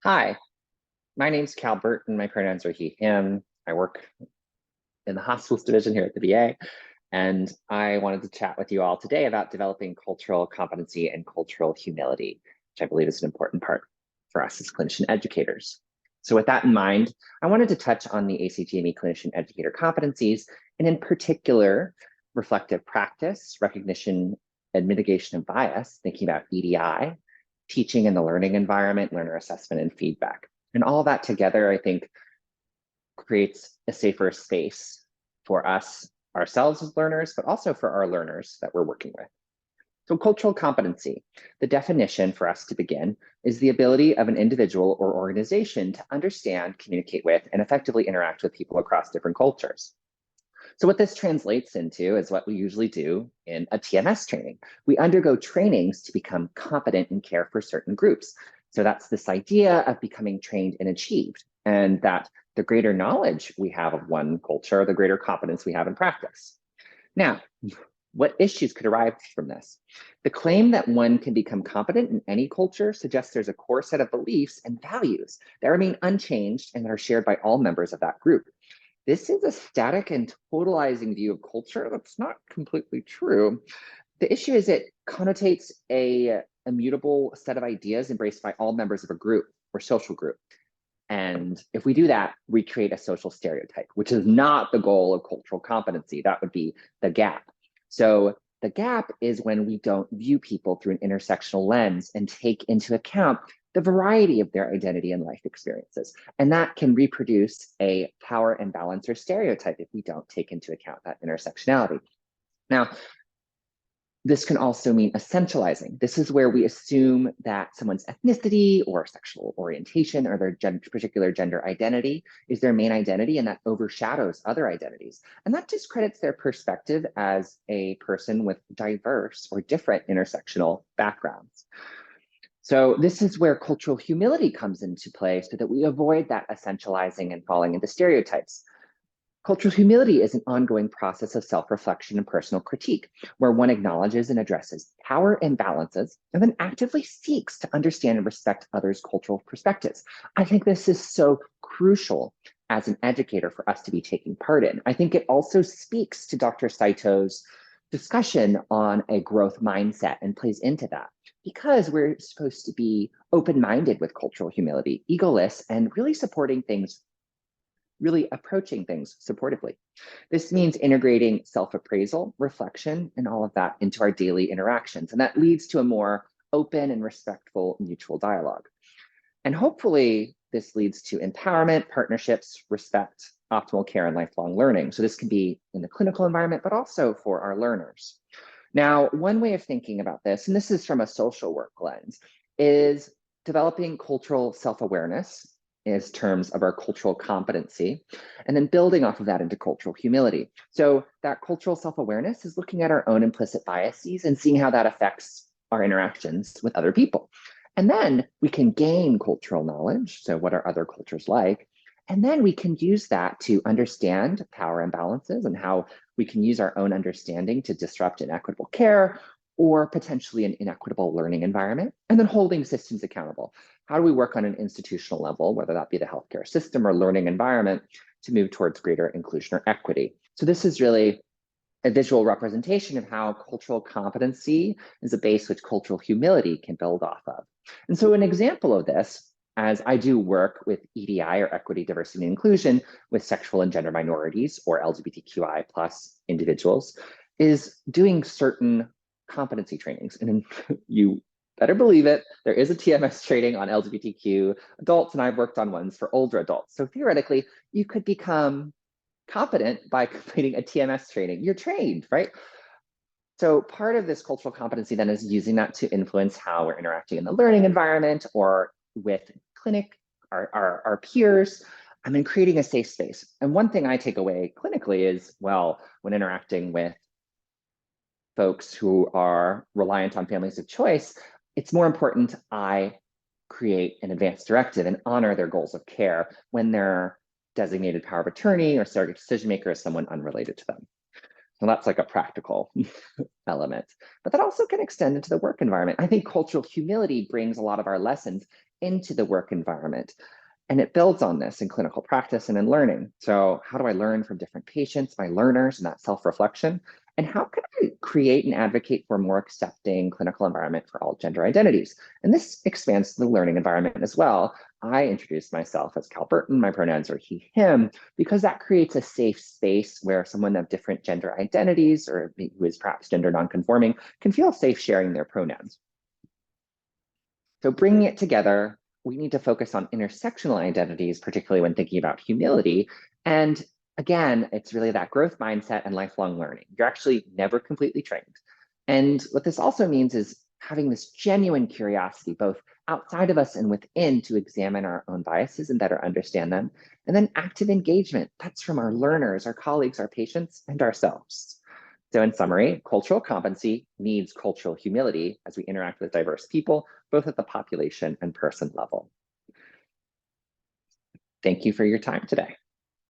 Hi, my name's Cal Burton. My pronouns are he, him. I work in the hospitals division here at the VA, and I wanted to chat with you all today about developing cultural competency and cultural humility, which I believe is an important part for us as clinician educators. So with that in mind, I wanted to touch on the ACGME clinician educator competencies, and in particular, reflective practice, recognition and mitigation of bias, thinking about EDI, teaching in the learning environment, learner assessment, and feedback. And all that together, I think, creates a safer space for us, ourselves as learners, but also for our learners that we're working with. So cultural competency, the definition for us to begin is the ability of an individual or organization to understand, communicate with, and effectively interact with people across different cultures. So what this translates into is what we usually do in a TMS training. We undergo trainings to become competent in care for certain groups. So that's this idea of becoming trained and achieved, and that the greater knowledge we have of one culture, the greater competence we have in practice. Now, what issues could arise from this? The claim that one can become competent in any culture suggests there's a core set of beliefs and values that remain unchanged and that are shared by all members of that group. This is a static and totalizing view of culture that's not completely true. The issue is it connotates a immutable set of ideas embraced by all members of a group or social group. And if we do that, we create a social stereotype, which is not the goal of cultural competency. That would be the gap. So the gap is when we don't view people through an intersectional lens and take into account the variety of their identity and life experiences. And that can reproduce a power imbalance or stereotype if we don't take into account that intersectionality. Now, this can also mean essentializing. This is where we assume that someone's ethnicity or sexual orientation or their particular gender identity is their main identity, and that overshadows other identities. And that discredits their perspective as a person with diverse or different intersectional backgrounds. So this is where cultural humility comes into play so that we avoid that essentializing and falling into stereotypes. Cultural humility is an ongoing process of self-reflection and personal critique, where one acknowledges and addresses power imbalances and then actively seeks to understand and respect others' cultural perspectives. I think this is so crucial as an educator for us to be taking part in. I think it also speaks to Dr. Saito's discussion on a growth mindset and plays into that because we're supposed to be open-minded with cultural humility, egoless, and really supporting things, really approaching things supportively. This means integrating self-appraisal, reflection, and all of that into our daily interactions. And that leads to a more open and respectful mutual dialogue. And hopefully this leads to empowerment, partnerships, respect, optimal care, and lifelong learning. So this can be in the clinical environment, but also for our learners. Now, one way of thinking about this, and this is from a social work lens, is developing cultural self-awareness as terms of our cultural competency, and then building off of that into cultural humility. So that cultural self-awareness is looking at our own implicit biases and seeing how that affects our interactions with other people. And then we can gain cultural knowledge. So what are other cultures like? And then we can use that to understand power imbalances and how we can use our own understanding to disrupt inequitable care or potentially an inequitable learning environment, and then holding systems accountable. How do we work on an institutional level, whether that be the healthcare system or learning environment, to move towards greater inclusion or equity? So this is really a visual representation of how cultural competency is a base which cultural humility can build off of. And so an example of this, as I do work with EDI or equity, diversity, and inclusion with sexual and gender minorities or LGBTQI plus individuals, is doing certain competency trainings. And you better believe it, there is a TMS training on LGBTQ adults, and I've worked on ones for older adults. So theoretically, you could become competent by completing a TMS training. You're trained, right? So part of this cultural competency then is using that to influence how we're interacting in the learning environment or with clinic, our peers, and then creating a safe space. And one thing I take away clinically is, well, when interacting with folks who are reliant on families of choice, it's more important I create an advance directive and honor their goals of care when their designated power of attorney or surrogate decision maker is someone unrelated to them. Well, that's like a practical element, but that also can extend into the work environment. I think cultural humility brings a lot of our lessons into the work environment. And it builds on this in clinical practice and in learning. So, how do I learn from different patients, my learners, and that self reflection? And how can I create and advocate for a more accepting clinical environment for all gender identities? And this expands the learning environment as well. I introduced myself as Cal Burton, my pronouns are he, him, because that creates a safe space where someone of different gender identities or who is perhaps gender nonconforming can feel safe sharing their pronouns. So bringing it together, we need to focus on intersectional identities, particularly when thinking about humility. And again, it's really that growth mindset and lifelong learning. You're actually never completely trained. And what this also means is having this genuine curiosity, both outside of us and within, to examine our own biases and better understand them. And then active engagement, that's from our learners, our colleagues, our patients, and ourselves. So in summary, cultural competency needs cultural humility as we interact with diverse people, both at the population and person level. Thank you for your time today.